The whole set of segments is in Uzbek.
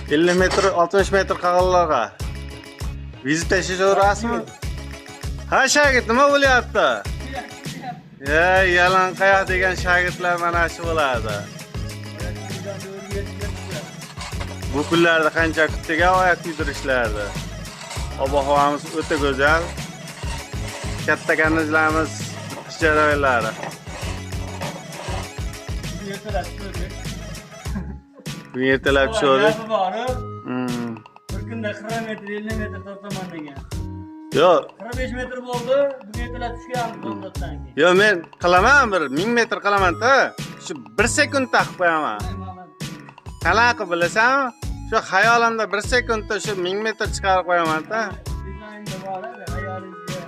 50 metr, 60 metr qolganlarga vizit tashlaverasizmi? Ha, shagird nima bo'lyapti? Yalan qayoq degan shogirdlar mana shu bo'ladi. Bu kunlarda qancha kutdiga oyoq kuydirishlardi. Ob-havamiz o'ta go'zal. Katta kanizlarimiz bitish jarayonlari. Bu ertalab tushadi. Bir kunda 40 metr, 50 metr tortaman degan. Yo'q. 45 metr bo'ldi. Bu ertalab tushgan zondatdan keyin. Yo'q, men qilaman, bir 1000 metr qilaman-da. Shu 1 sekund taqib qo'yaman. Qanaqa bilasanmi? Shu xayolimda 1 sekundda shu 1000 metr chiqarib qo'yaman-da. Dizaynda bor, xayolingizga.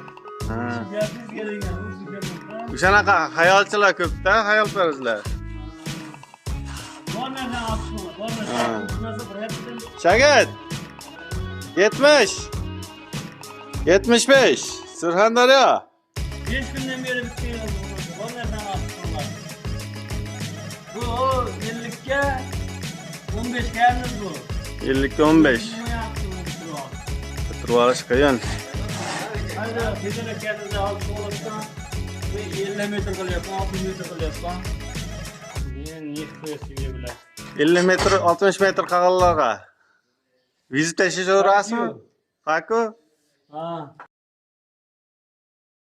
Sizga degan o'zingizga. O'shanaqa xayolchilar ko'p-da, xayolparastlar. Shagird 70 75 Surxondaryo 5 kundan beri bitgan bu narsadan olishlar. Bu 50 ga 15 kamiz bu. 50 ga 15. Bitirib olish qiyin. Hayda, tezroq keldi olib olishdan 50 metr qilyapman, 60 metr qilyapman. Men nextasiga bilan 50 metr, 60 metr qolganlarga vizit tashlaverasizmi? Faku? Ha.